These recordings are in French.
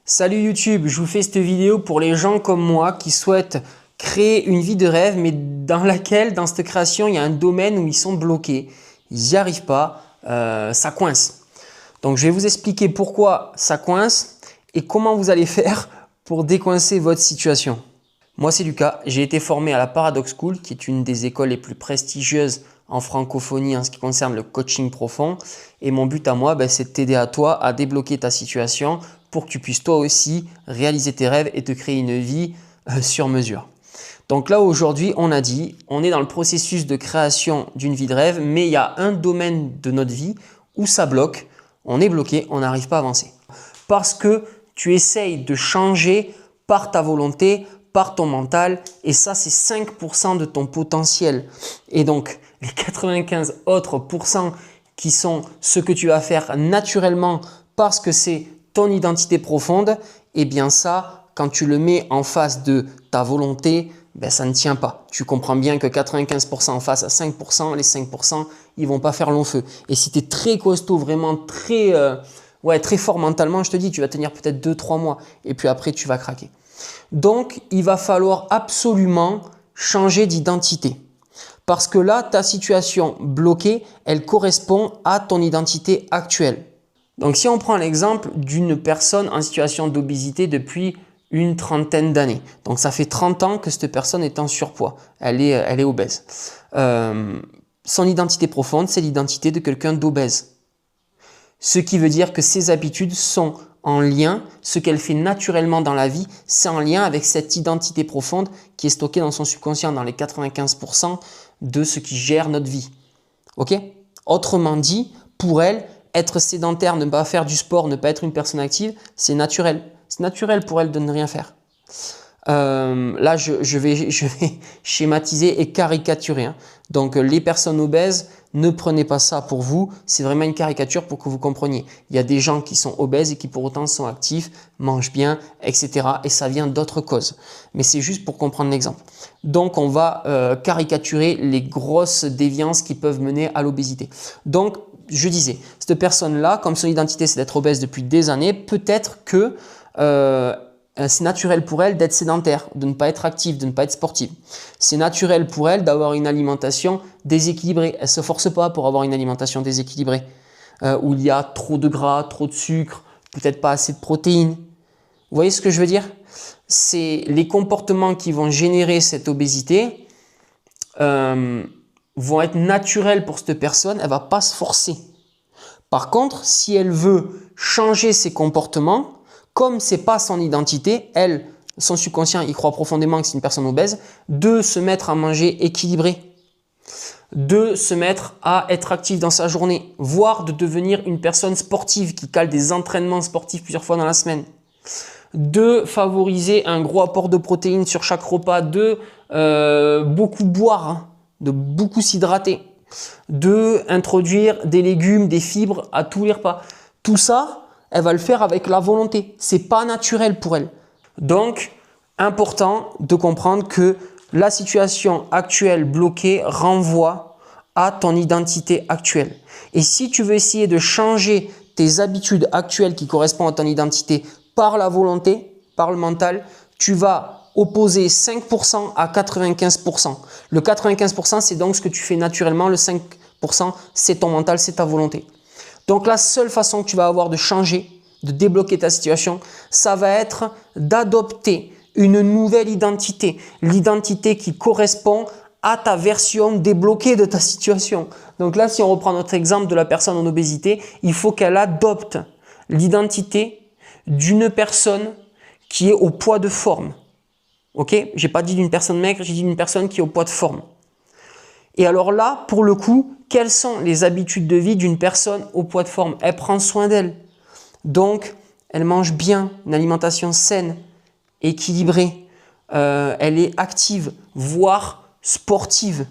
Salut YouTube, je vous fais cette vidéo pour les gens comme moi qui souhaitent créer une vie de rêve mais dans laquelle, dans cette création, il y a un domaine où ils sont bloqués. Ils n'y arrivent pas, ça coince. Donc je vais vous expliquer pourquoi ça coince et comment vous allez faire pour décoincer votre situation. Moi c'est Lucas, j'ai été formé à la Paradox School qui est une des écoles les plus prestigieuses en francophonie en ce qui concerne le coaching profond. Et mon but à moi, c'est de t'aider à toi à débloquer ta situation pour que tu puisses toi aussi réaliser tes rêves et te créer une vie sur mesure. Donc là aujourd'hui, on a dit, on est dans le processus de création d'une vie de rêve, mais il y a un domaine de notre vie où ça bloque, on est bloqué, on n'arrive pas à avancer. Parce que tu essayes de changer par ta volonté, par ton mental, et ça c'est 5% de ton potentiel. Et donc les 95 autres pourcents qui sont ce que tu vas faire naturellement parce que c'est ton identité profonde, et bien ça, quand tu le mets en face de ta volonté, ça ne tient pas. Tu comprends bien que 95% en face à 5%, les 5%, ils vont pas faire long feu. Et si tu es très costaud, vraiment très fort mentalement, je te dis, tu vas tenir peut-être 2-3 mois et puis après tu vas craquer. Donc, il va falloir absolument changer d'identité. Parce que là, ta situation bloquée, elle correspond à ton identité actuelle. Donc, si on prend l'exemple d'une personne en situation d'obésité depuis une trentaine d'années. Donc, ça fait 30 ans que cette personne est en surpoids. Elle est obèse. Son identité profonde, c'est l'identité de quelqu'un d'obèse. Ce qui veut dire que ses habitudes sont en lien, ce qu'elle fait naturellement dans la vie, c'est en lien avec cette identité profonde qui est stockée dans son subconscient, dans les 95% de ce qui gère notre vie. Ok ? Autrement dit, pour elle, être sédentaire, ne pas faire du sport, ne pas être une personne active, c'est naturel. C'est naturel pour elle de ne rien faire. Là, je vais schématiser et caricaturer. Donc, les personnes obèses, ne prenez pas ça pour vous. C'est vraiment une caricature pour que vous compreniez. Il y a des gens qui sont obèses et qui pour autant sont actifs, mangent bien, etc. Et ça vient d'autres causes. Mais c'est juste pour comprendre l'exemple. Donc, on va caricaturer les grosses déviances qui peuvent mener à l'obésité. Donc, je disais, cette personne-là, comme son identité c'est d'être obèse depuis des années, peut-être que c'est naturel pour elle d'être sédentaire, de ne pas être active, de ne pas être sportive. C'est naturel pour elle d'avoir une alimentation déséquilibrée. Elle ne se force pas pour avoir une alimentation déséquilibrée, où il y a trop de gras, trop de sucre, peut-être pas assez de protéines. Vous voyez ce que je veux dire? C'est les comportements qui vont générer cette obésité vont être naturels pour cette personne, elle ne va pas se forcer. Par contre, si elle veut changer ses comportements, comme ce n'est pas son identité, elle, son subconscient, il croit profondément que c'est une personne obèse, de se mettre à manger équilibré, de se mettre à être active dans sa journée, voire de devenir une personne sportive qui cale des entraînements sportifs plusieurs fois dans la semaine, de favoriser un gros apport de protéines sur chaque repas, de beaucoup boire, de beaucoup s'hydrater, de introduire des légumes, des fibres à tous les repas. Tout ça, elle va le faire avec la volonté. C'est pas naturel pour elle. Donc, important de comprendre que la situation actuelle bloquée renvoie à ton identité actuelle. Et si tu veux essayer de changer tes habitudes actuelles qui correspondent à ton identité par la volonté, par le mental, tu vas opposer 5% à 95%. Le 95%, c'est donc ce que tu fais naturellement. Le 5%, c'est ton mental, c'est ta volonté. Donc la seule façon que tu vas avoir de changer, de débloquer ta situation, ça va être d'adopter une nouvelle identité. L'identité qui correspond à ta version débloquée de ta situation. Donc là, si on reprend notre exemple de la personne en obésité, il faut qu'elle adopte l'identité d'une personne qui est au poids de forme. Ok ? J'ai pas dit d'une personne maigre, j'ai dit d'une personne qui est au poids de forme. Et alors là, pour le coup, quelles sont les habitudes de vie d'une personne au poids de forme? Elle prend soin d'elle. Donc, elle mange bien, une alimentation saine, équilibrée. Elle est active, voire sportive.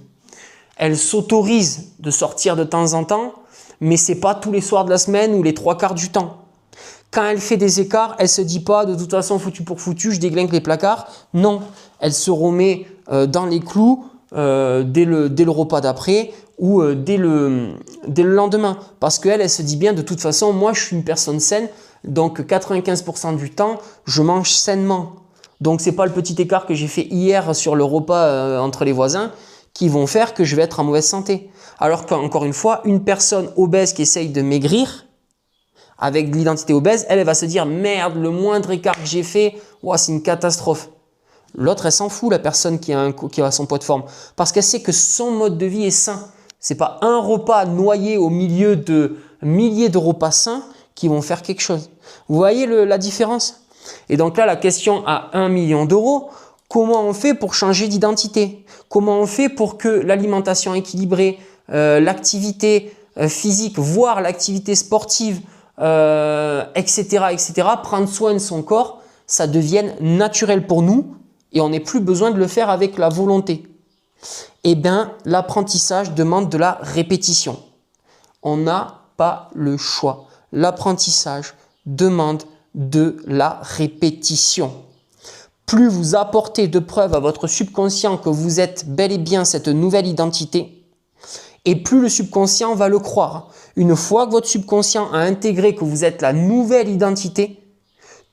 Elle s'autorise de sortir de temps en temps, mais ce n'est pas tous les soirs de la semaine ou les 3/4 du temps. Quand elle fait des écarts, elle ne se dit pas de toute façon foutu pour foutu, je déglingue les placards. Non, elle se remet dans les clous dès le repas d'après ou dès le lendemain. Parce qu'elle se dit bien de toute façon, moi je suis une personne saine, Donc 95% du temps, je mange sainement. Donc ce n'est pas le petit écart que j'ai fait hier sur le repas entre les voisins qui vont faire que je vais être en mauvaise santé. Alors qu'encore une fois, une personne obèse qui essaye de maigrir, avec de l'identité obèse, elle va se dire « Merde, le moindre écart que j'ai fait, wow, c'est une catastrophe ». L'autre, elle s'en fout, la personne qui a son poids de forme, parce qu'elle sait que son mode de vie est sain. Ce n'est pas un repas noyé au milieu de milliers de repas sains qui vont faire quelque chose. Vous voyez la différence? Et donc là, la question à 1 million d'euros, comment on fait pour changer d'identité? Comment on fait pour que l'alimentation équilibrée, l'activité physique, voire l'activité sportive, etc., prendre soin de son corps, ça devienne naturel pour nous et on n'ait plus besoin de le faire avec la volonté. Eh bien, l'apprentissage demande de la répétition. On n'a pas le choix. L'apprentissage demande de la répétition. Plus vous apportez de preuves à votre subconscient que vous êtes bel et bien cette nouvelle identité, et plus le subconscient va le croire. Une fois que votre subconscient a intégré que vous êtes la nouvelle identité,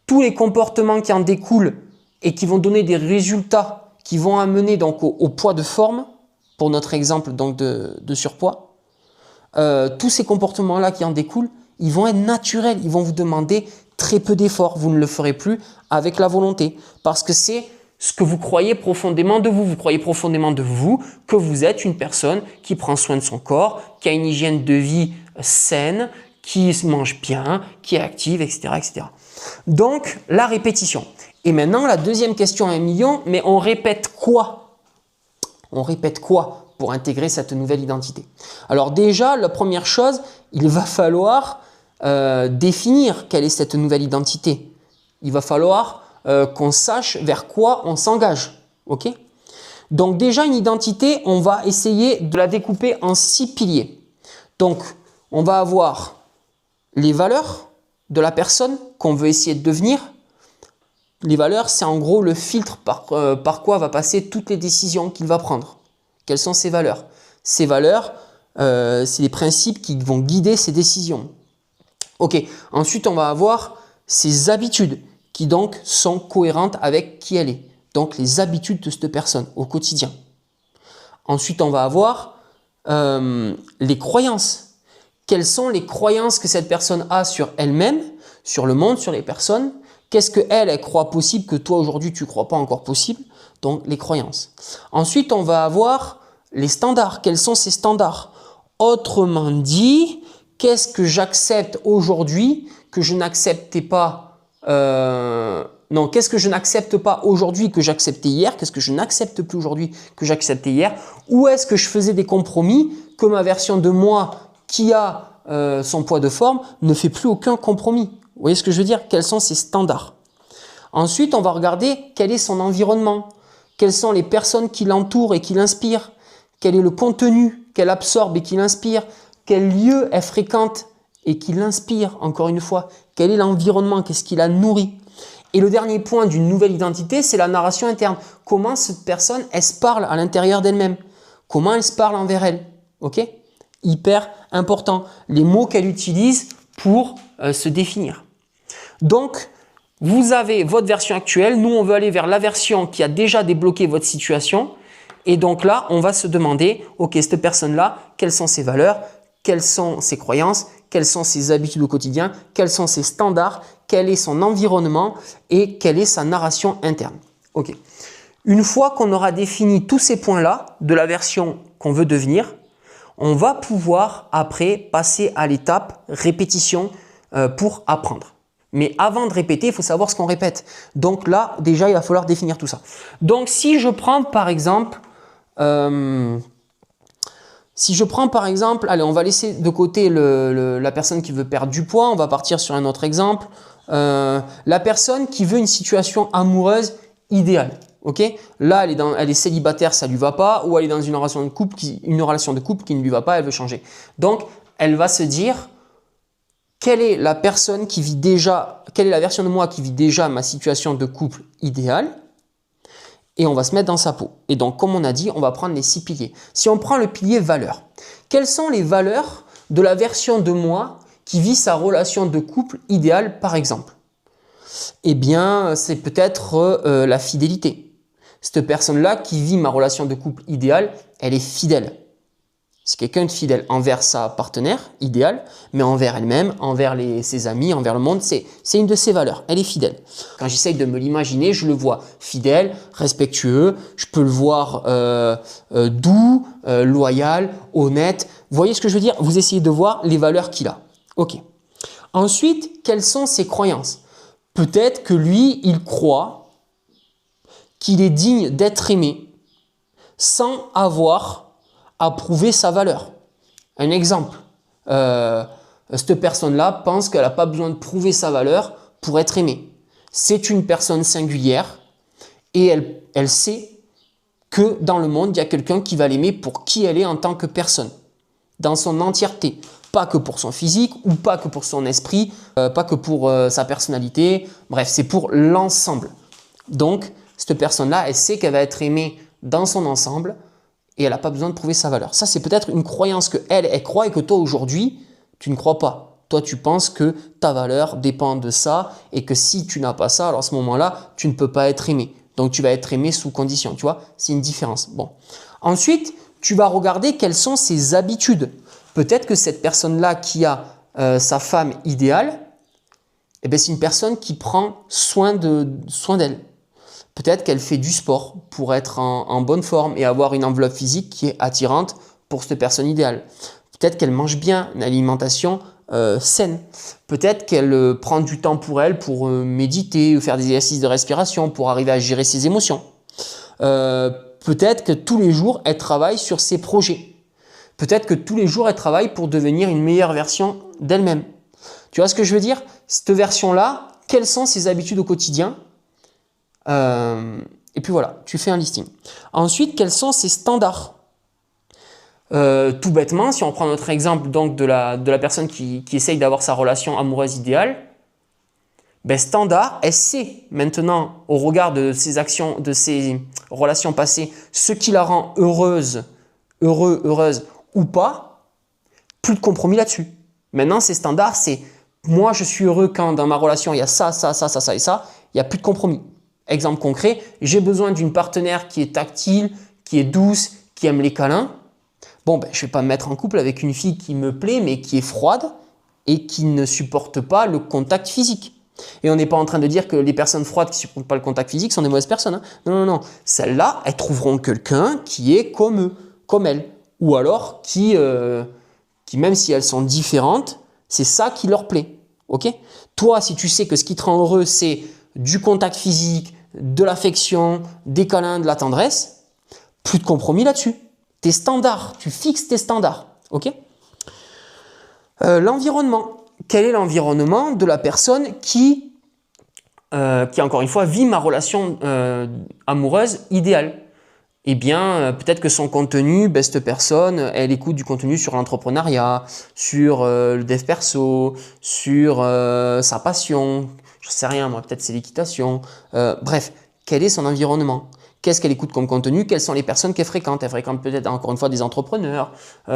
tous les comportements qui en découlent et qui vont donner des résultats qui vont amener donc au poids de forme, pour notre exemple donc de surpoids, tous ces comportements-là qui en découlent, ils vont être naturels, ils vont vous demander très peu d'efforts. Vous ne le ferez plus avec la volonté parce que c'est ce que vous croyez profondément de vous. Vous croyez profondément de vous que vous êtes une personne qui prend soin de son corps, qui a une hygiène de vie saine, qui se mange bien, qui est active, etc., etc. Donc, la répétition. Et maintenant, la deuxième question à 1 million, mais on répète quoi? On répète quoi pour intégrer cette nouvelle identité? Alors déjà, la première chose, il va falloir définir quelle est cette nouvelle identité. Il va falloir qu'on sache vers quoi on s'engage. Ok? Donc déjà, une identité, on va essayer de la découper en 6 piliers. Donc, on va avoir les valeurs de la personne qu'on veut essayer de devenir. Les valeurs, c'est en gros le filtre par quoi va passer toutes les décisions qu'il va prendre. Quelles sont ses valeurs? Ces valeurs, c'est les principes qui vont guider ses décisions. Ok. Ensuite, on va avoir ses habitudes qui donc sont cohérentes avec qui elle est. Donc, les habitudes de cette personne au quotidien. Ensuite, on va avoir les croyances. Quelles sont les croyances que cette personne a sur elle-même, sur le monde, sur les personnes? Qu'est-ce qu'elle croit possible que toi aujourd'hui tu ne crois pas encore possible? Donc les croyances. Ensuite, on va avoir les standards. Quels sont ces standards? Autrement dit, qu'est-ce que j'accepte aujourd'hui que je n'acceptais pas qu'est-ce que je n'accepte pas aujourd'hui que j'acceptais hier? Qu'est-ce que je n'accepte plus aujourd'hui que j'acceptais hier? Où est-ce que je faisais des compromis que ma version de moi qui a son poids de forme ne fait plus aucun compromis? Vous voyez ce que je veux dire? Quels sont ses standards? Ensuite, on va regarder quel est son environnement. Quelles sont les personnes qui l'entourent et qui l'inspirent? Quel est le contenu qu'elle absorbe et qui l'inspire? Quel lieu elle fréquente et qui l'inspire, encore une fois? Quel est l'environnement? Qu'est-ce qui la nourrit? Et le dernier point d'une nouvelle identité, c'est la narration interne. Comment cette personne, elle se parle à l'intérieur d'elle-même? Comment elle se parle envers elle? Ok? Hyper important. Les mots qu'elle utilise pour se définir. Donc, vous avez votre version actuelle. Nous, on veut aller vers la version qui a déjà débloqué votre situation. Et donc là, on va se demander, ok, cette personne-là, quelles sont ses valeurs? Quelles sont ses croyances? Quelles sont ses habitudes au quotidien? Quels sont ses standards? Quel est son environnement? Et quelle est sa narration interne? Ok. Une fois qu'on aura défini tous ces points-là de la version qu'on veut devenir, on va pouvoir après passer à l'étape répétition pour apprendre. Mais avant de répéter, il faut savoir ce qu'on répète. Donc là, déjà, il va falloir définir tout ça. Donc si je prends par exemple, allez, on va laisser de côté la personne qui veut perdre du poids, on va partir sur un autre exemple. La personne qui veut une situation amoureuse idéale. Okay, là, elle est célibataire, ça ne lui va pas, ou elle est dans une relation de couple qui ne lui va pas, elle veut changer. Donc, elle va se dire, quelle est la version de moi qui vit déjà ma situation de couple idéale? Et on va se mettre dans sa peau. Et donc, comme on a dit, on va prendre les 6 piliers. Si on prend le pilier valeurs, quelles sont les valeurs de la version de moi qui vit sa relation de couple idéale, par exemple? Eh bien, c'est peut-être la fidélité. Cette personne-là qui vit ma relation de couple idéale, elle est fidèle. C'est quelqu'un de fidèle envers sa partenaire idéale, mais envers elle-même, envers ses amis, envers le monde. C'est une de ses valeurs. Elle est fidèle. Quand j'essaye de me l'imaginer, je le vois fidèle, respectueux. Je peux le voir doux, loyal, honnête. Vous voyez ce que je veux dire? Vous essayez de voir les valeurs qu'il a. Ok. Ensuite, quelles sont ses croyances? Peut-être que lui, il croit qu'il est digne d'être aimé sans avoir à prouver sa valeur. Un exemple, cette personne-là pense qu'elle n'a pas besoin de prouver sa valeur pour être aimée. C'est une personne singulière et elle sait que dans le monde, il y a quelqu'un qui va l'aimer pour qui elle est en tant que personne, dans son entièreté. Pas que pour son physique ou pas que pour son esprit, pas que pour sa personnalité. Bref, c'est pour l'ensemble. Donc, cette personne-là, elle sait qu'elle va être aimée dans son ensemble et elle n'a pas besoin de prouver sa valeur. Ça, c'est peut-être une croyance qu'elle croit et que toi, aujourd'hui, tu ne crois pas. Toi, tu penses que ta valeur dépend de ça et que si tu n'as pas ça, alors à ce moment-là, tu ne peux pas être aimé. Donc, tu vas être aimé sous condition. Tu vois, c'est une différence. Bon. Ensuite, tu vas regarder quelles sont ses habitudes. Peut-être que cette personne-là qui a sa femme idéale, eh bien, c'est une personne qui prend soin d'elle. Peut-être qu'elle fait du sport pour être en bonne forme et avoir une enveloppe physique qui est attirante pour cette personne idéale. Peut-être qu'elle mange bien, une alimentation saine. Peut-être qu'elle prend du temps pour elle, pour méditer ou faire des exercices de respiration, pour arriver à gérer ses émotions. Peut-être que tous les jours, elle travaille sur ses projets. Peut-être que tous les jours, elle travaille pour devenir une meilleure version d'elle-même. Tu vois ce que je veux dire? Cette version-là, quelles sont ses habitudes au quotidien? Et puis voilà, tu fais un listing. Ensuite, quels sont ses standards? Tout bêtement, si on prend notre exemple donc de la personne qui essaye d'avoir sa relation amoureuse idéale, ben standard, elle sait maintenant au regard de ses actions, de ses relations passées, ce qui la rend heureuse ou pas, plus de compromis là-dessus. Maintenant, ces standards, c'est moi je suis heureux quand dans ma relation il y a ça, ça, ça, ça, ça et ça, il n'y a plus de compromis. Exemple concret, j'ai besoin d'une partenaire qui est tactile, qui est douce, qui aime les câlins. Bon, ben, je ne vais pas me mettre en couple avec une fille qui me plaît, mais qui est froide et qui ne supporte pas le contact physique. Et on n'est pas en train de dire que les personnes froides qui ne supportent pas le contact physique sont des mauvaises personnes. Hein. Non, non, non. Celles-là, elles trouveront quelqu'un qui est comme eux, comme elles. Ou alors qui, même si elles sont différentes, c'est ça qui leur plaît. Okay? Toi, si tu sais que ce qui te rend heureux, c'est du contact physique, de l'affection, des câlins, de la tendresse, plus de compromis là-dessus. Tes standards, tu fixes tes standards. Okay? L'environnement. Quel est l'environnement de la personne qui, encore une fois, vit ma relation amoureuse idéale? Eh bien, peut-être que son contenu, ben, cette personne, elle écoute du contenu sur l'entrepreneuriat, sur le dev perso, sur sa passion, je ne sais rien moi, peut-être c'est l'équitation. Bref, quel est son environnement? Qu'est-ce qu'elle écoute comme contenu? Quelles sont les personnes qu'elle fréquente? Elle fréquente peut-être encore une fois des entrepreneurs.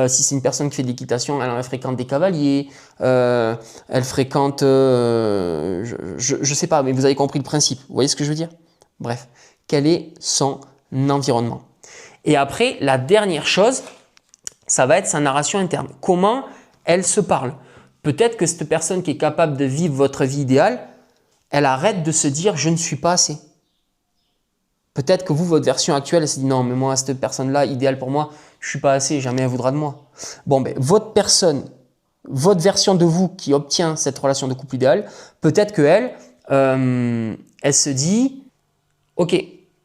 Si c'est une personne qui fait de l'équitation, elle fréquente des cavaliers. Elle fréquente, je sais pas, mais vous avez compris le principe. Vous voyez ce que je veux dire? Bref, quel est son environnement? Et après, la dernière chose, ça va être sa narration interne. Comment elle se parle? Peut-être que cette personne qui est capable de vivre votre vie idéale, elle arrête de se dire « je ne suis pas assez ». Peut-être que vous, votre version actuelle, elle se dit « non, mais moi, cette personne-là, idéale pour moi, je ne suis pas assez, jamais elle voudra de moi ». Bon, ben, votre personne, votre version de vous qui obtient cette relation de couple idéale, peut-être qu'elle, elle se dit « ok,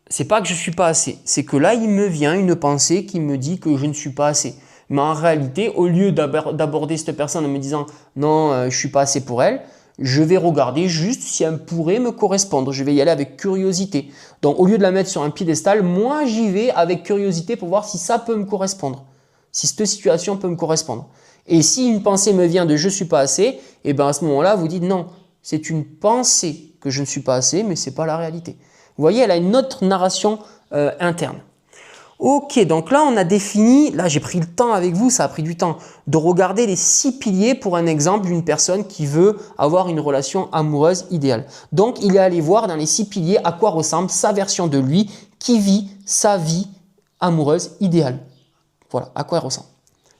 c'est pas que je ne suis pas assez, c'est que là, il me vient une pensée qui me dit que je ne suis pas assez ». Mais en réalité, au lieu d'aborder cette personne en me disant « non, je ne suis pas assez pour elle », je vais regarder juste si elle pourrait me correspondre. Je vais y aller avec curiosité. Donc, au lieu de la mettre sur un piédestal, moi, j'y vais avec curiosité pour voir si ça peut me correspondre. Si cette situation peut me correspondre. Et si une pensée me vient de « je ne suis pas assez », et bien à ce moment-là, vous dites « non, c'est une pensée que je ne suis pas assez, mais ce n'est pas la réalité ». Vous voyez, elle a une autre narration interne. Ok, donc là on a défini, là j'ai pris le temps avec vous, ça a pris du temps, de regarder les 6 piliers pour un exemple d'une personne qui veut avoir une relation amoureuse idéale. Donc il est allé voir dans les 6 piliers à quoi ressemble sa version de lui qui vit sa vie amoureuse idéale. Voilà, à quoi elle ressemble.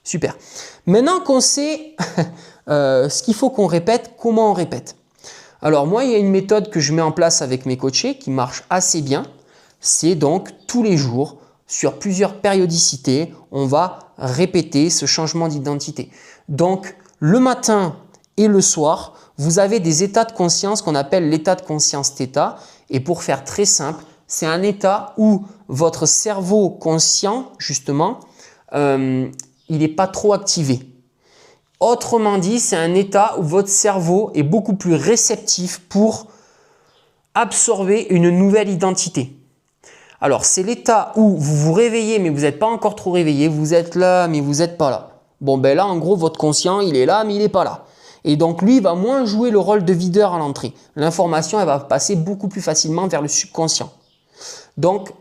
Super. Maintenant qu'on sait ce qu'il faut qu'on répète, comment on répète? Alors moi, il y a une méthode que je mets en place avec mes coachés qui marche assez bien. C'est donc tous les jours, sur plusieurs périodicités, on va répéter ce changement d'identité. Donc le matin et le soir, vous avez des états de conscience qu'on appelle l'état de conscience θ. Et pour faire très simple, c'est un état où votre cerveau conscient, justement, il n'est pas trop activé. Autrement dit, c'est un état où votre cerveau est beaucoup plus réceptif pour absorber une nouvelle identité. Alors, c'est l'état où vous vous réveillez, mais vous n'êtes pas encore trop réveillé. Vous êtes là, mais vous n'êtes pas là. Bon, ben là, en gros, votre conscient, il est là, mais il n'est pas là. Et donc, lui, il va moins jouer le rôle de videur à l'entrée. L'information, elle va passer beaucoup plus facilement vers le subconscient. Donc,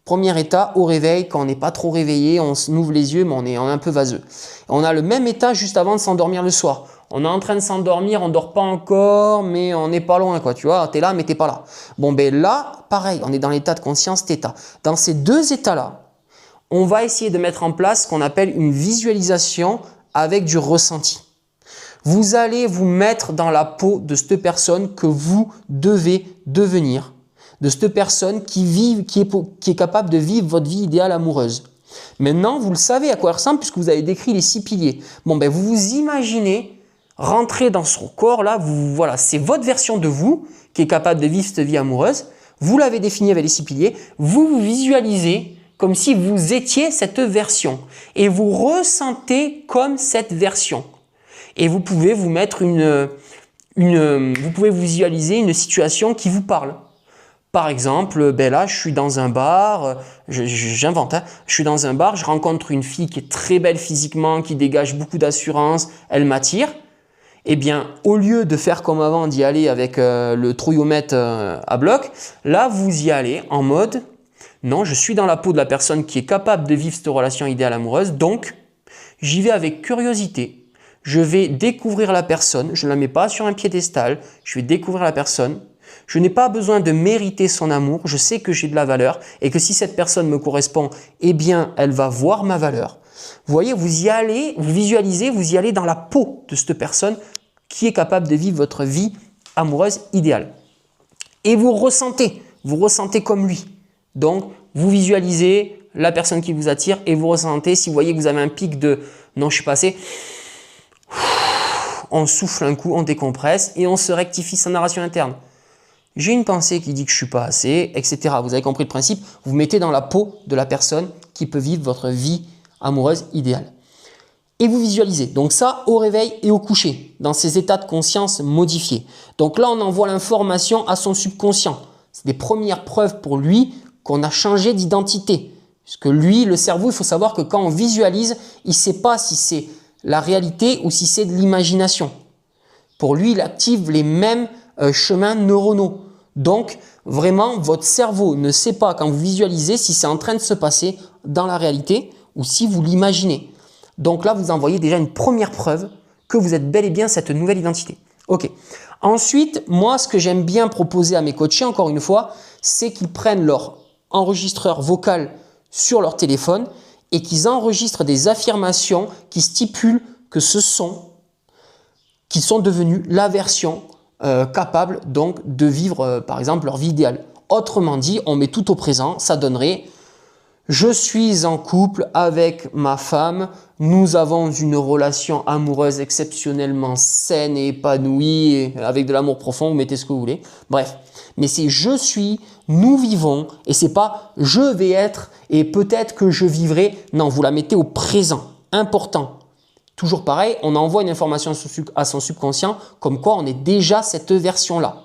premier état, au réveil, quand on n'est pas trop réveillé, on ouvre les yeux, mais on est un peu vaseux. On a le même état juste avant de s'endormir le soir. On est en train de s'endormir, on ne dort pas encore, mais on n'est pas loin, quoi. Tu vois, tu es là, mais tu n'es pas là. Bon, ben là, pareil, on est dans l'état de conscience θ. Dans ces deux états-là, on va essayer de mettre en place ce qu'on appelle une visualisation avec du ressenti. Vous allez vous mettre dans la peau de cette personne que vous devez devenir, de cette personne qui est capable de vivre votre vie idéale amoureuse. Maintenant, vous le savez à quoi elle ressemble puisque vous avez décrit les 6 piliers. Bon, ben vous vous imaginez rentrer dans son corps là, voilà, c'est votre version de vous qui est capable de vivre cette vie amoureuse. Vous l'avez définie avec les 6 piliers. Vous vous visualisez comme si vous étiez cette version et vous ressentez comme cette version. Et vous pouvez vous mettre vous pouvez vous visualiser une situation qui vous parle. Par exemple, ben là, je suis dans un bar, j'invente, hein, je suis dans un bar, je rencontre une fille qui est très belle physiquement, qui dégage beaucoup d'assurance, elle m'attire. Eh bien, au lieu de faire comme avant, d'y aller avec le trouillomètre à bloc, là, vous y allez en mode, non, je suis dans la peau de la personne qui est capable de vivre cette relation idéale amoureuse, donc j'y vais avec curiosité. Je vais découvrir la personne, je ne la mets pas sur un piédestal, je vais découvrir la personne. Je n'ai pas besoin de mériter son amour, je sais que j'ai de la valeur et que si cette personne me correspond, eh bien, elle va voir ma valeur. Vous voyez, vous y allez, vous visualisez, vous y allez dans la peau de cette personne qui est capable de vivre votre vie amoureuse idéale. Et vous ressentez comme lui. Donc, vous visualisez la personne qui vous attire et vous ressentez, si vous voyez que vous avez un pic de « non, je suis passé », on souffle un coup, on décompresse et on se rectifie sa narration interne. J'ai une pensée qui dit que je ne suis pas assez, etc. Vous avez compris le principe, vous mettez dans la peau de la personne qui peut vivre votre vie amoureuse idéale. Et vous visualisez. Donc ça, au réveil et au coucher, dans ces états de conscience modifiés. Donc là, on envoie l'information à son subconscient. C'est des premières preuves pour lui qu'on a changé d'identité. Puisque lui, le cerveau, il faut savoir que quand on visualise, il ne sait pas si c'est la réalité ou si c'est de l'imagination. Pour lui, il active les mêmes chemins neuronaux. Donc, vraiment, votre cerveau ne sait pas quand vous visualisez si c'est en train de se passer dans la réalité ou si vous l'imaginez. Donc là, vous envoyez déjà une première preuve que vous êtes bel et bien cette nouvelle identité. Ok. Ensuite, moi, ce que j'aime bien proposer à mes coachés, encore une fois, c'est qu'ils prennent leur enregistreur vocal sur leur téléphone et qu'ils enregistrent des affirmations qui stipulent que qu'ils sont devenus la version capable donc de vivre par exemple leur vie idéale. Autrement dit, on met tout au présent, ça donnerait « Je suis en couple avec ma femme, nous avons une relation amoureuse exceptionnellement saine et épanouie, avec de l'amour profond, vous mettez ce que vous voulez. » Bref, mais c'est « je suis »,« nous vivons » et c'est pas « je vais être » et « peut-être que je vivrai ». Non, vous la mettez au présent, important. Toujours pareil, on envoie une information à son subconscient comme quoi on est déjà cette version-là.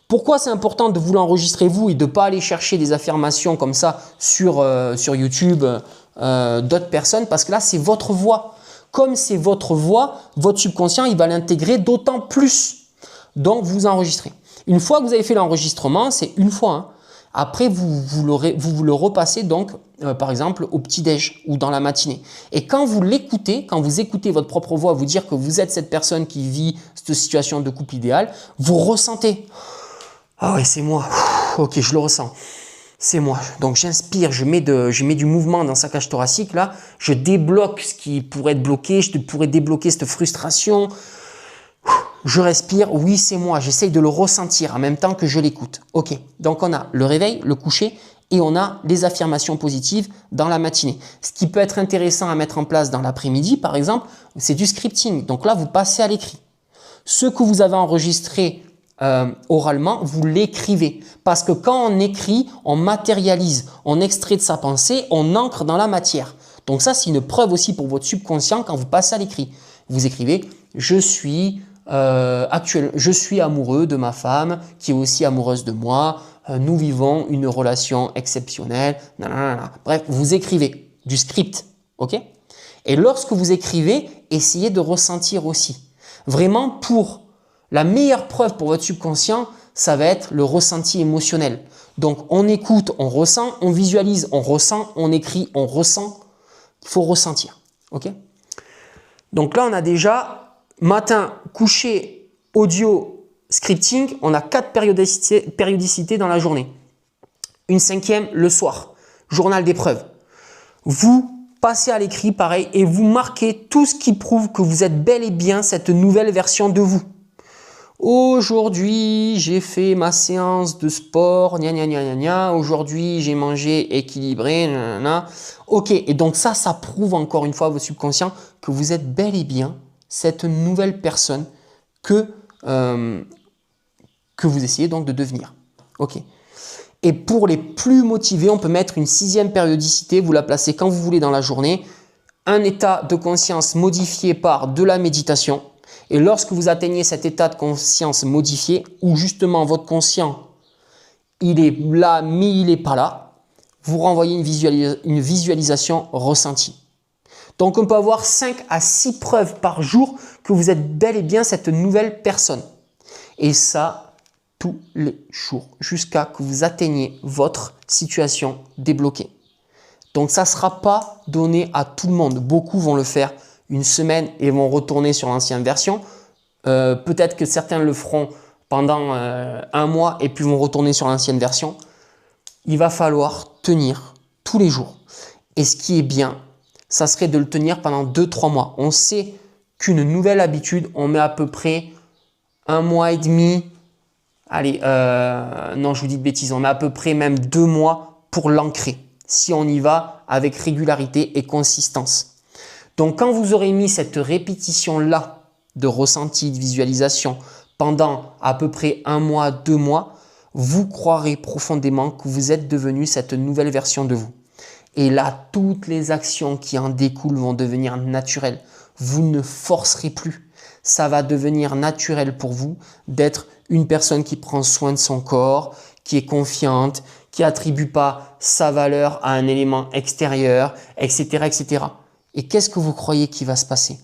Pourquoi c'est important de vous l'enregistrer vous et de ne pas aller chercher des affirmations comme ça sur YouTube d'autres personnes? Parce que là, c'est votre voix. Comme c'est votre voix, votre subconscient, il va l'intégrer d'autant plus. Donc, vous enregistrez. Une fois que vous avez fait l'enregistrement, c'est une fois. Hein. Après, vous le repassez donc, par exemple, au petit-déj ou dans la matinée. Et quand vous l'écoutez, quand vous écoutez votre propre voix vous dire que vous êtes cette personne qui vit cette situation de couple idéal, vous ressentez « Ah ouais, c'est moi. Ok, je le ressens. C'est moi. » Donc, j'inspire, je mets du mouvement dans sa cage thoracique. Là, je débloque ce qui pourrait être bloqué. Je pourrais débloquer cette frustration. Je respire. Oui, c'est moi. J'essaye de le ressentir en même temps que je l'écoute. Ok. Donc, on a le réveil, le coucher et on a les affirmations positives dans la matinée. Ce qui peut être intéressant à mettre en place dans l'après-midi, par exemple, c'est du scripting. Donc là, vous passez à l'écrit. Ce que vous avez enregistré oralement, vous l'écrivez. Parce que quand on écrit, on matérialise, on extrait de sa pensée, on ancre dans la matière. Donc ça, c'est une preuve aussi pour votre subconscient quand vous passez à l'écrit. Vous écrivez « Je suis amoureux de ma femme qui est aussi amoureuse de moi. Nous vivons une relation exceptionnelle. » Bref, vous écrivez du script. Ok? Et lorsque vous écrivez, essayez de ressentir aussi. Vraiment pour la meilleure preuve pour votre subconscient, ça va être le ressenti émotionnel. Donc, on écoute, on ressent, on visualise, on ressent, on écrit, on ressent. Il faut ressentir. Ok? Donc là, on a déjà matin, coucher, audio, scripting. On a 4 périodicités dans la journée. Une 5e le soir. Journal d'épreuve. Vous passez à l'écrit, pareil, et vous marquez tout ce qui prouve que vous êtes bel et bien cette nouvelle version de vous. Aujourd'hui, j'ai fait ma séance de sport, gna gna gna gna gna. Aujourd'hui, j'ai mangé équilibré, gna, gna, gna. Ok, et donc ça prouve encore une fois à vos subconscients que vous êtes bel et bien cette nouvelle personne que vous essayez donc de devenir. Ok. Et pour les plus motivés, on peut mettre une 6e périodicité, vous la placez quand vous voulez dans la journée. Un état de conscience modifié par de la méditation. Et lorsque vous atteignez cet état de conscience modifié, où justement votre conscient, il est là, mais il n'est pas là, vous renvoyez une visualisation ressentie. Donc, on peut avoir 5 à 6 preuves par jour que vous êtes bel et bien cette nouvelle personne. Et ça, tous les jours, jusqu'à que vous atteigniez votre situation débloquée. Donc, ça ne sera pas donné à tout le monde. Beaucoup vont le faire une semaine et vont retourner sur l'ancienne version. Peut-être que certains le feront pendant un mois et puis vont retourner sur l'ancienne version. Il va falloir tenir tous les jours. Et ce qui est bien, ça serait de le tenir pendant 2-3 mois. On sait qu'une nouvelle habitude, on met à peu près 1 mois et demi. Allez, non, je vous dis de bêtises, on met à peu près même 2 mois pour l'ancrer. Si on y va avec régularité et consistance. Donc, quand vous aurez mis cette répétition-là de ressenti, de visualisation pendant à peu près 1 mois, 2 mois, vous croirez profondément que vous êtes devenu cette nouvelle version de vous. Et là, toutes les actions qui en découlent vont devenir naturelles. Vous ne forcerez plus. Ça va devenir naturel pour vous d'être une personne qui prend soin de son corps, qui est confiante, qui n'attribue pas sa valeur à un élément extérieur, etc., etc. Et qu'est-ce que vous croyez qui va se passer?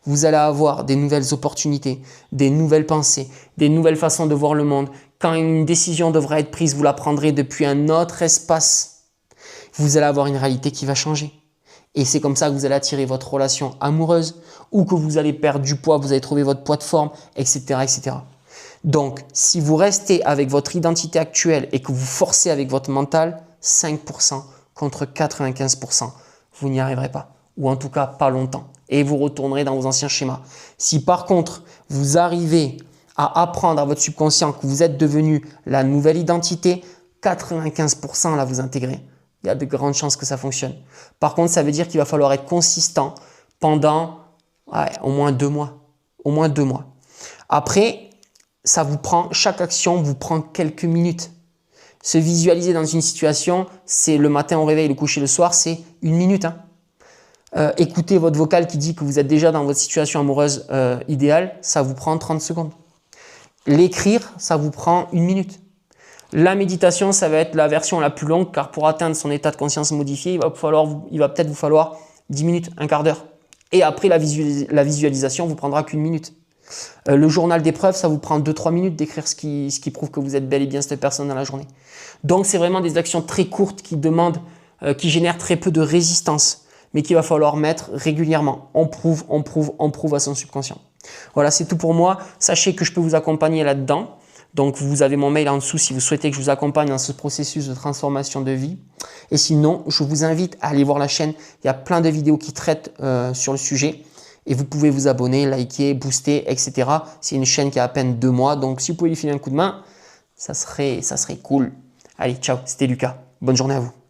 Vous allez avoir des nouvelles opportunités, des nouvelles pensées, des nouvelles façons de voir le monde. Quand une décision devra être prise, vous la prendrez depuis un autre espace. Vous allez avoir une réalité qui va changer. Et c'est comme ça que vous allez attirer votre relation amoureuse ou que vous allez perdre du poids, vous allez trouver votre poids de forme, etc., etc. Donc, si vous restez avec votre identité actuelle et que vous forcez avec votre mental, 5% contre 95%, vous n'y arriverez pas. Ou en tout cas, pas longtemps. Et vous retournerez dans vos anciens schémas. Si par contre, vous arrivez à apprendre à votre subconscient que vous êtes devenu la nouvelle identité, 95% là, vous intégrez. Il y a de grandes chances que ça fonctionne. Par contre, ça veut dire qu'il va falloir être consistant pendant au moins 2 mois. Au moins 2 mois. Après, chaque action vous prend quelques minutes. Se visualiser dans une situation, c'est le matin au réveil, le coucher le soir, c'est 1 minute. Écoutez votre vocal qui dit que vous êtes déjà dans votre situation amoureuse idéale, ça vous prend 30 secondes. L'écrire, ça vous prend 1 minute. La méditation, ça va être la version la plus longue car pour atteindre son état de conscience modifié, il va peut-être vous falloir 10 minutes, un quart d'heure. Et après, la visualisation vous prendra qu'1 minute. Le journal d'épreuve, ça vous prend 2-3 minutes d'écrire ce qui prouve que vous êtes bel et bien cette personne dans la journée. Donc, c'est vraiment des actions très courtes qui génèrent très peu de résistance, mais qu'il va falloir mettre régulièrement. On prouve à son subconscient. Voilà, c'est tout pour moi. Sachez que je peux vous accompagner là-dedans. Donc, vous avez mon mail en dessous si vous souhaitez que je vous accompagne dans ce processus de transformation de vie. Et sinon, je vous invite à aller voir la chaîne. Il y a plein de vidéos qui traitent sur le sujet. Et vous pouvez vous abonner, liker, booster, etc. C'est une chaîne qui a à peine 2 mois. Donc, si vous pouvez lui filer un coup de main, ça serait cool. Allez, ciao, c'était Lucas. Bonne journée à vous.